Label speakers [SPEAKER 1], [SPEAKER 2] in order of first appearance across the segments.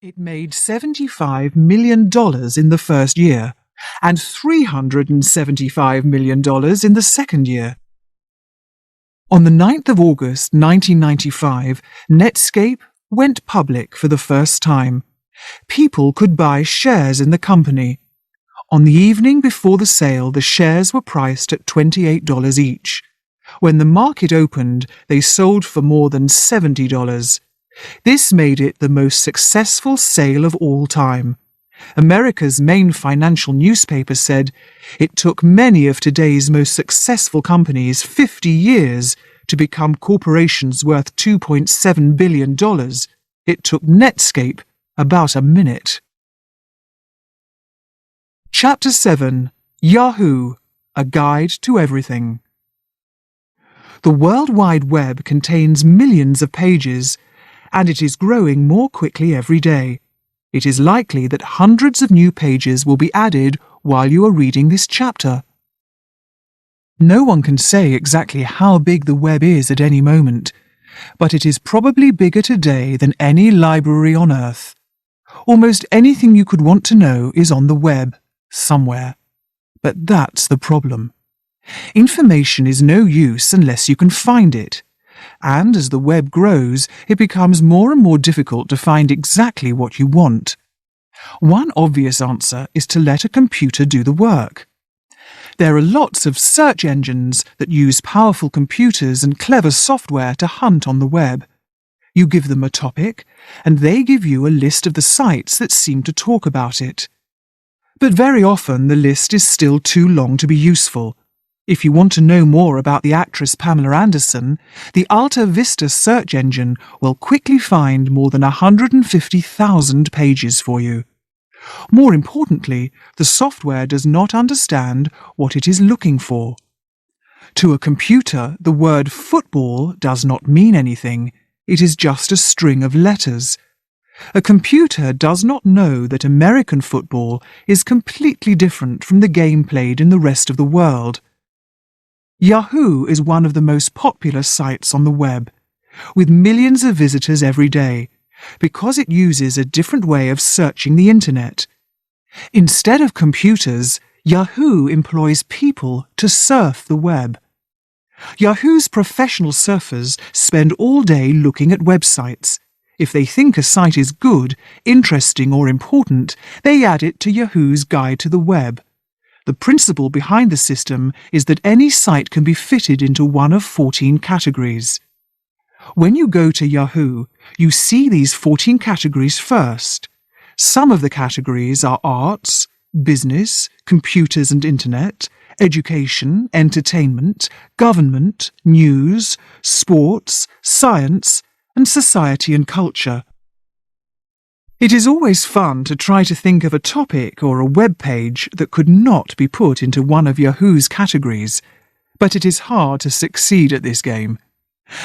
[SPEAKER 1] It made $75 million in the first year and $375 million in the second year. On the 9th of August 1995, Netscape went public for the first time. People could buy shares in the company. On the evening before the sale, the shares were priced at $28 each. When the market opened, they sold for more than $70. This made it the most successful sale of all time. America's main financial newspaper said it took many of today's most successful companies 50 years to become corporations worth $2.7 billion. It took Netscape about a minute. Chapter 7. Yahoo! A Guide to Everything. The World Wide Web contains millions of pages, and it is growing more quickly every day. It is likely that hundreds of new pages will be added while you are reading this chapter. No one can say exactly how big the web is at any moment, but it is probably bigger today than any library on Earth. Almost anything you could want to know is on the web, somewhere. But that's the problem. Information is no use unless you can find it. And as the web grows, it becomes more and more difficult to find exactly what you want. One obvious answer is to let a computer do the work. There are lots of search engines that use powerful computers and clever software to hunt on the web. You give them a topic, and they give you a list of the sites that seem to talk about it. But very often the list is still too long to be useful. If you want to know more about the actress Pamela Anderson, the Alta Vista search engine will quickly find more than 150,000 pages for you. More importantly, the software does not understand what it is looking for. To a computer, the word football does not mean anything. It is just a string of letters. A computer does not know that American football is completely different from the game played in the rest of the world. Yahoo is one of the most popular sites on the web, with millions of visitors every day, because it uses a different way of searching the internet. Instead of computers, Yahoo employs people to surf the web. Yahoo's professional surfers spend all day looking at websites. If they think a site is good, interesting or important, they add it to Yahoo's Guide to the Web. The principle behind the system is that any site can be fitted into one of 14 categories. When you go to Yahoo, you see these 14 categories first. Some of the categories are arts, business, computers and internet, education, entertainment, government, news, sports, science, and society and culture. It is always fun to try to think of a topic or a web page that could not be put into one of Yahoo's categories, but it is hard to succeed at this game.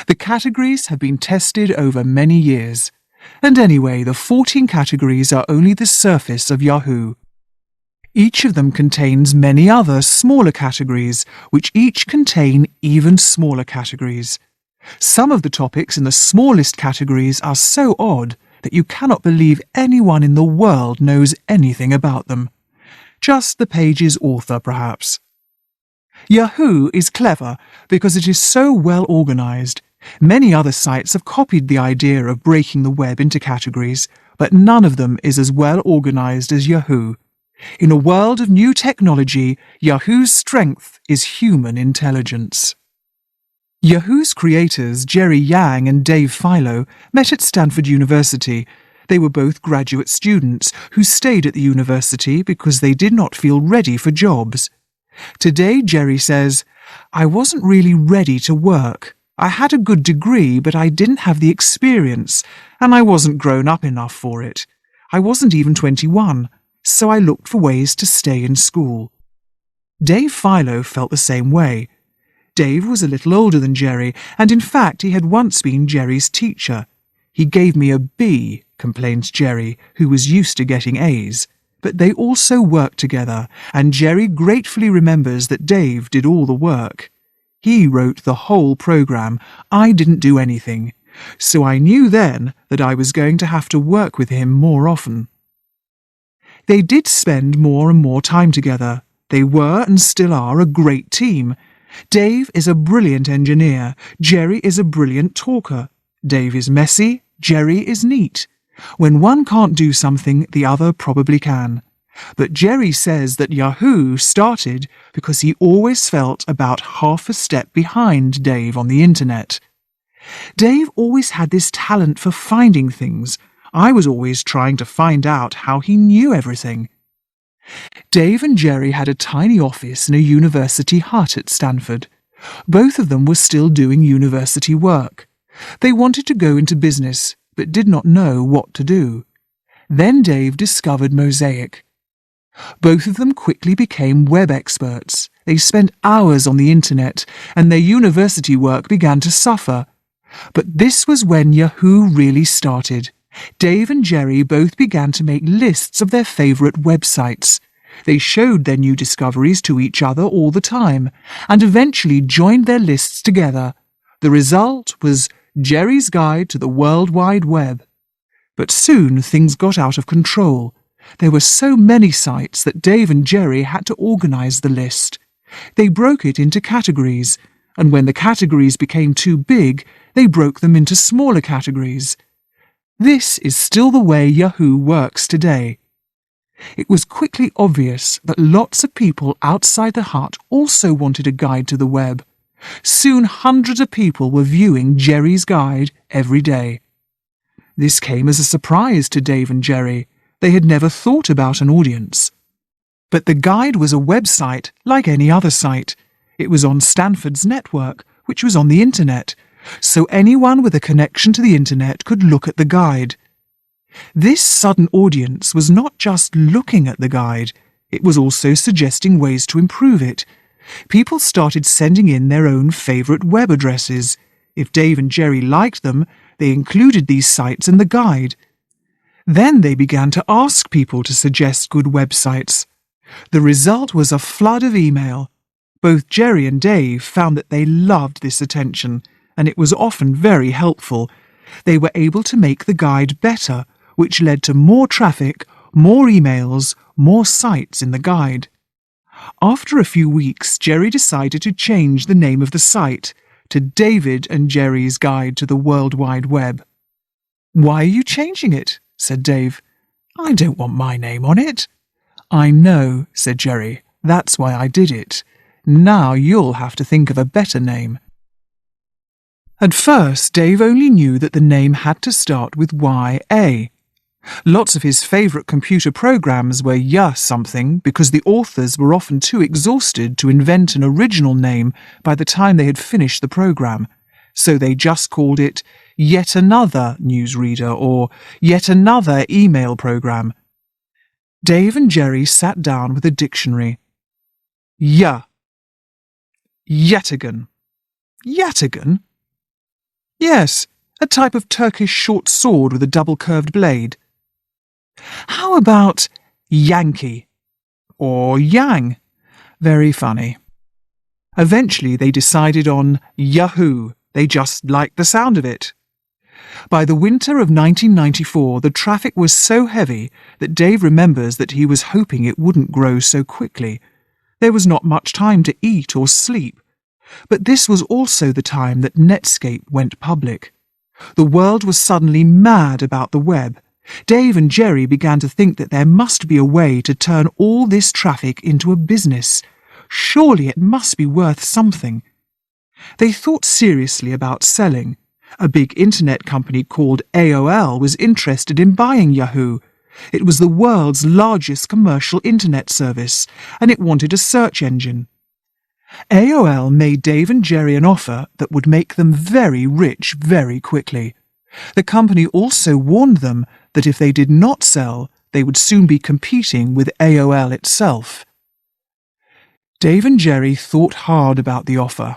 [SPEAKER 1] The categories have been tested over many years, and anyway, the 14 categories are only the surface of Yahoo. Each of them contains many other smaller categories, which each contain even smaller categories. Some of the topics in the smallest categories are so odd that you cannot believe anyone in the world knows anything about them. Just the page's author, perhaps. Yahoo is clever because it is so well organized. Many other sites have copied the idea of breaking the web into categories, but none of them is as well organized as Yahoo. In a world of new technology, Yahoo's strength is human intelligence. Yahoo's creators, Jerry Yang and Dave Filo, met at Stanford University. They were both graduate students who stayed at the university because they did not feel ready for jobs. Today, Jerry says, "I wasn't really ready to work. I had a good degree, but I didn't have the experience, and I wasn't grown up enough for it. I wasn't even 21, so I looked for ways to stay in school." Dave Filo felt the same way. Dave was a little older than Jerry, and in fact he had once been Jerry's teacher. "He gave me a B," complains Jerry, who was used to getting A's. But they also worked together, and Jerry gratefully remembers that Dave did all the work. "He wrote the whole program. I didn't do anything. So I knew then that I was going to have to work with him more often. They did spend more and more time together. They were and still are a great team. Dave is a brilliant engineer. Jerry is a brilliant talker. Dave is messy. Jerry is neat. When one can't do something, the other probably can. But Jerry says that Yahoo started because he always felt about half a step behind Dave on the internet. Dave always had this talent for finding things. I was always trying to find out how he knew everything. Dave and Jerry had a tiny office in a university hut at Stanford. Both of them were still doing university work. They wanted to go into business, but did not know what to do. Then Dave discovered Mosaic. Both of them quickly became web experts. They spent hours on the internet, and their university work began to suffer. But this was when Yahoo really started. Dave and Jerry both began to make lists of their favourite websites. They showed their new discoveries to each other all the time, and eventually joined their lists together. The result was Jerry's Guide to the World Wide Web. But soon things got out of control. There were so many sites that Dave and Jerry had to organise the list. They broke it into categories, and when the categories became too big, they broke them into smaller categories. This is still the way Yahoo works today. It was quickly obvious that lots of people outside the hut also wanted a guide to the web. Soon hundreds of people were viewing Jerry's Guide every day. This came as a surprise to Dave and Jerry. They had never thought about an audience. But the guide was a website like any other site. It was on Stanford's network, which was on the internet, so anyone with a connection to the internet could look at the guide. This sudden audience was not just looking at the guide, it was also suggesting ways to improve it. People started sending in their own favourite web addresses. If Dave and Jerry liked them, they included these sites in the guide. Then they began to ask people to suggest good websites. The result was a flood of email. Both Jerry and Dave found that they loved this attention, and it was often very helpful. They were able to make the guide better, which led to more traffic, more emails, more sites in the guide. After a few weeks, Jerry decided to change the name of the site to David and Jerry's Guide to the World Wide Web. "Why are you changing it?" said Dave. "I don't want my name on it." "I know," said Jerry. "That's why I did it. Now you'll have to think of a better name." At first, Dave only knew that the name had to start with YA. Lots of his favourite computer programs were something because the authors were often too exhausted to invent an original name by the time they had finished the program, so they just called it Yet Another Newsreader or Yet Another Email Program. Dave and Jerry sat down with a dictionary. Yatagan. Yatagan? Yes, a type of Turkish short sword with a double-curved blade. How about Yankee? Or Yang? Very funny. Eventually they decided on Yahoo. They just liked the sound of it. By the winter of 1994, the traffic was so heavy that Dave remembers that he was hoping it wouldn't grow so quickly. There was not much time to eat or sleep. But this was also the time that Netscape went public. The world was suddenly mad about the web. Dave and Jerry began to think that there must be a way to turn all this traffic into a business. Surely it must be worth something. They thought seriously about selling. A big internet company called AOL was interested in buying Yahoo. It was the world's largest commercial internet service, and it wanted a search engine. AOL made Dave and Jerry an offer that would make them very rich very quickly. The company also warned them that if they did not sell, they would soon be competing with AOL itself. Dave and Jerry thought hard about the offer.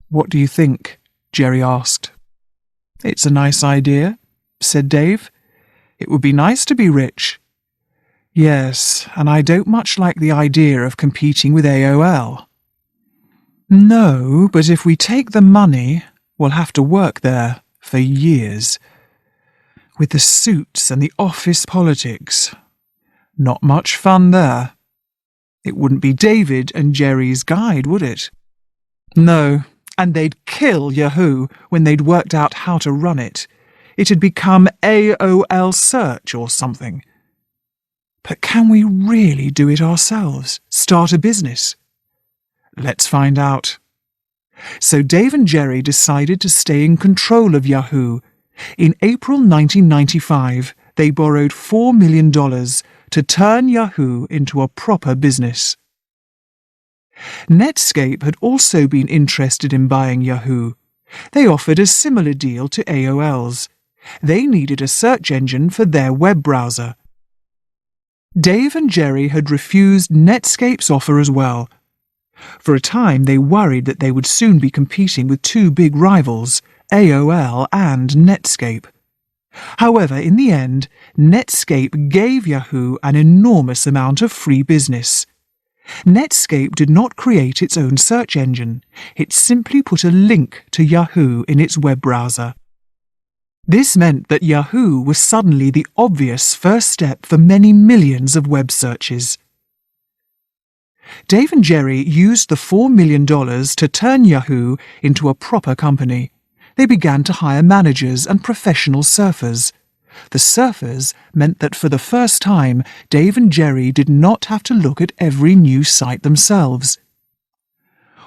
[SPEAKER 1] "What do you think?" Jerry asked. "It's a nice idea," said Dave. "It would be nice to be rich." "Yes, and I don't much like the idea of competing with AOL." "No, but if we take the money, we'll have to work there," for years. With the suits and the office politics. Not much fun there. It wouldn't be David and Jerry's guide, would it? No, and they'd kill Yahoo when they'd worked out how to run it. It had become AOL Search or something. But can we really do it ourselves? Start a business? Let's find out. So Dave and Jerry decided to stay in control of Yahoo. In April 1995, they borrowed $4 million to turn Yahoo into a proper business. Netscape had also been interested in buying Yahoo. They offered a similar deal to AOL's. They needed a search engine for their web browser. Dave and Jerry had refused Netscape's offer as well. For a time, they worried that they would soon be competing with two big rivals, AOL and Netscape. However, in the end, Netscape gave Yahoo an enormous amount of free business. Netscape did not create its own search engine. It simply put a link to Yahoo in its web browser. This meant that Yahoo was suddenly the obvious first step for many millions of web searches. Dave and Jerry used the $4 million to turn Yahoo into a proper company. They began to hire managers and professional surfers. The surfers meant that for the first time, Dave and Jerry did not have to look at every new site themselves.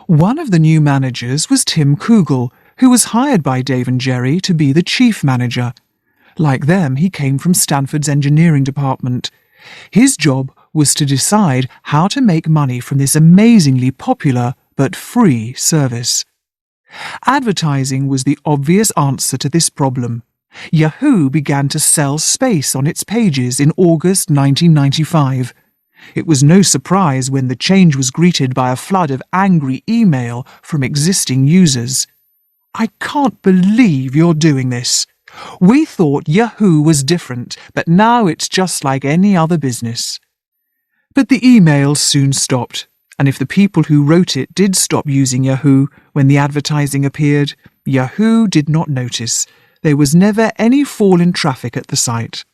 [SPEAKER 1] One of the new managers was Tim Kugel, who was hired by Dave and Jerry to be the chief manager. Like them, he came from Stanford's engineering department. His job was to decide how to make money from this amazingly popular but free service. Advertising was the obvious answer to this problem. Yahoo began to sell space on its pages in August 1995. It was no surprise when the change was greeted by a flood of angry email from existing users. "I can't believe you're doing this. We thought Yahoo was different, but now it's just like any other business." But the emails soon stopped, and if the people who wrote it did stop using Yahoo when the advertising appeared, Yahoo did not notice. There was never any fall in traffic at the site.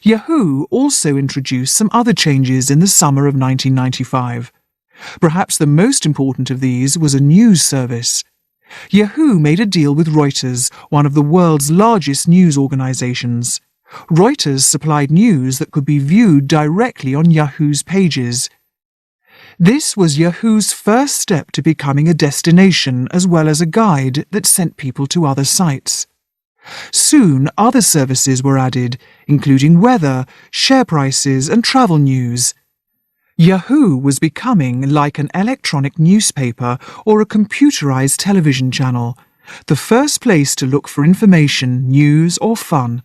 [SPEAKER 1] Yahoo also introduced some other changes in the summer of 1995. Perhaps the most important of these was a news service. Yahoo made a deal with Reuters, one of the world's largest news organizations. Reuters supplied news that could be viewed directly on Yahoo's pages. This was Yahoo's first step to becoming a destination as well as a guide that sent people to other sites. Soon, other services were added, including weather, share prices, and travel news. Yahoo was becoming like an electronic newspaper or a computerized television channel, the first place to look for information, news, or fun.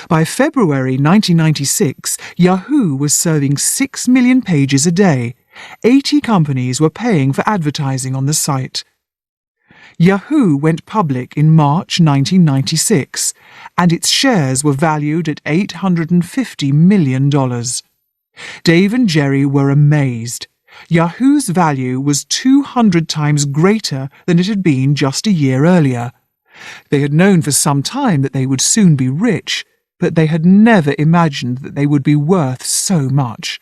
[SPEAKER 1] By February 1996, Yahoo was serving 6 million pages a day. 80 companies were paying for advertising on the site. Yahoo went public in March 1996, and its shares were valued at $850 million. Dave and Jerry were amazed. Yahoo's value was 200 times greater than it had been just a year earlier. They had known for some time that they would soon be rich, but they had never imagined that they would be worth so much.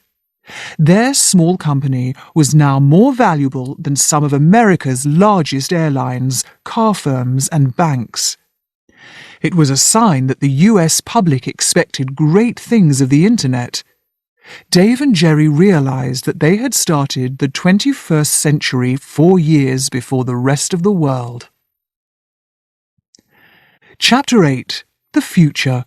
[SPEAKER 1] Their small company was now more valuable than some of America's largest airlines, car firms, and banks. It was a sign that the US public expected great things of the Internet. Dave and Jerry realized that they had started the 21st century 4 years before the rest of the world. Chapter 8. The Future.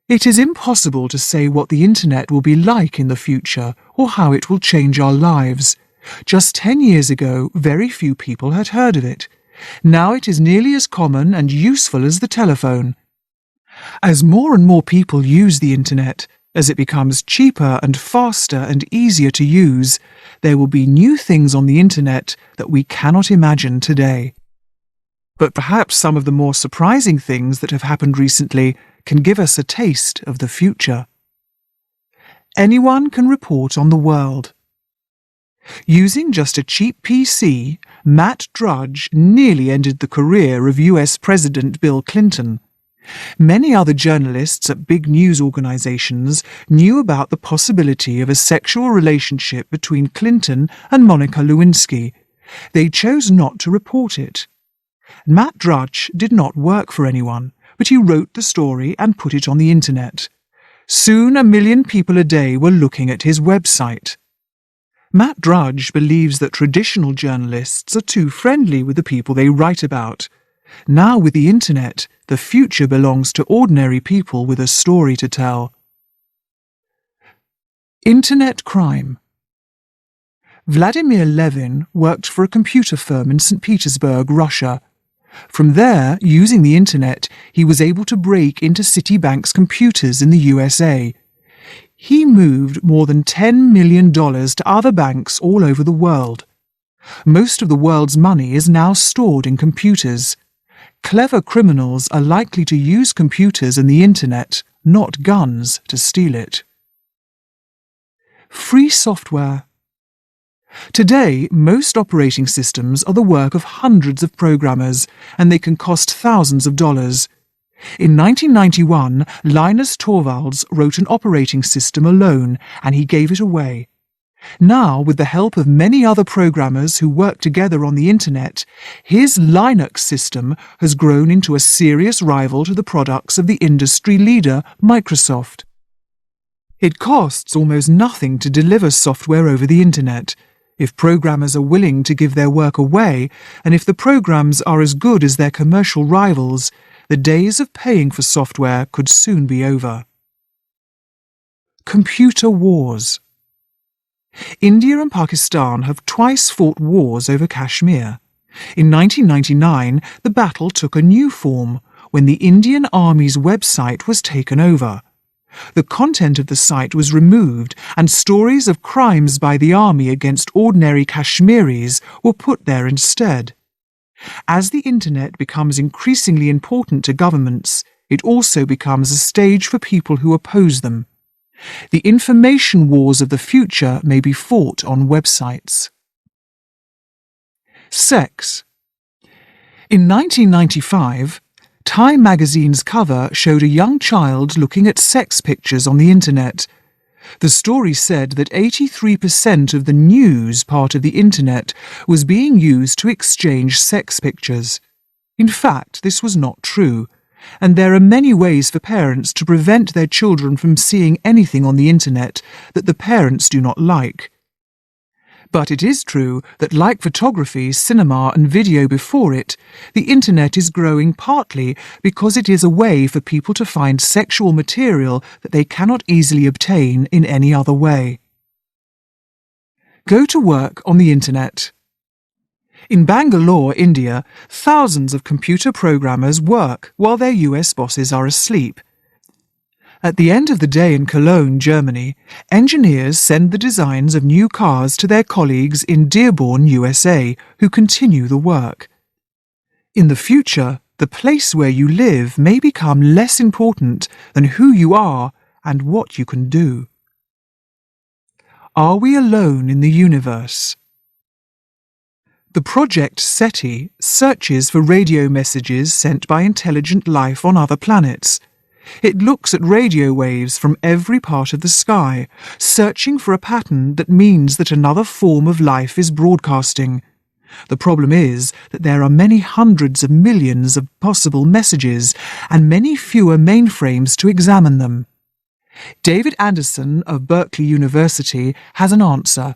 [SPEAKER 1] It is impossible to say what the Internet will be like in the future or how it will change our lives. Just 10 years ago, very few people had heard of it. Now it is nearly as common and useful as the telephone. As more and more people use the Internet, as it becomes cheaper and faster and easier to use, there will be new things on the Internet that we cannot imagine today. But perhaps some of the more surprising things that have happened recently can give us a taste of the future. Anyone can report on the world. Using just a cheap PC, Matt Drudge nearly ended the career of US President Bill Clinton. Many other journalists at big news organizations knew about the possibility of a sexual relationship between Clinton and Monica Lewinsky. They chose not to report it. Matt Drudge did not work for anyone, but he wrote the story and put it on the internet. Soon 1 million people a day were looking at his website. Matt Drudge believes that traditional journalists are too friendly with the people they write about. Now with the internet, the future belongs to ordinary people with a story to tell. Internet crime. Vladimir Levin worked for a computer firm in St. Petersburg, Russia. From there, using the internet, he was able to break into Citibank's computers in the USA. He moved more than $10 million to other banks all over the world. Most of the world's money is now stored in computers. Clever criminals are likely to use computers and the internet, not guns, to steal it. Free software. Today, most operating systems are the work of hundreds of programmers, and they can cost thousands of dollars. In 1991, Linus Torvalds wrote an operating system alone, and he gave it away. Now, with the help of many other programmers who work together on the internet, his Linux system has grown into a serious rival to the products of the industry leader, Microsoft. It costs almost nothing to deliver software over the internet. If programmers are willing to give their work away, and if the programs are as good as their commercial rivals, the days of paying for software could soon be over. Computer wars. India and Pakistan have twice fought wars over Kashmir. In 1999, the battle took a new form when the Indian Army's website was taken over. The content of the site was removed, and stories of crimes by the army against ordinary Kashmiris were put there instead. As the internet becomes increasingly important to governments, it also becomes a stage for people who oppose them. The information wars of the future may be fought on websites. Sex. In 1995, Time magazine's cover showed a young child looking at sex pictures on the internet. The story said that 83% of the news part of the internet was being used to exchange sex pictures. In fact, this was not true, and there are many ways for parents to prevent their children from seeing anything on the internet that the parents do not like. But it is true that, like photography, cinema and video before it, the internet is growing partly because it is a way for people to find sexual material that they cannot easily obtain in any other way. Go to work on the internet. In Bangalore, India, thousands of computer programmers work while their US bosses are asleep. At the end of the day in Cologne, Germany, engineers send the designs of new cars to their colleagues in Dearborn, USA, who continue the work. In the future, the place where you live may become less important than who you are and what you can do. Are we alone in the universe? The project SETI searches for radio messages sent by intelligent life on other planets. It looks at radio waves from every part of the sky, searching for a pattern that means that another form of life is broadcasting. The problem is that there are many hundreds of millions of possible messages and many fewer mainframes to examine them. David Anderson of Berkeley University has an answer.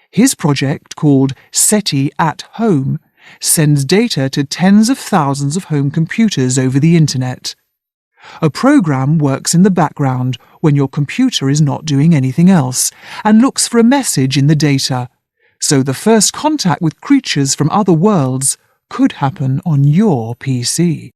[SPEAKER 1] His project, called SETI at Home, sends data to tens of thousands of home computers over the internet. A program works in the background when your computer is not doing anything else and looks for a message in the data. So the first contact with creatures from other worlds could happen on your PC.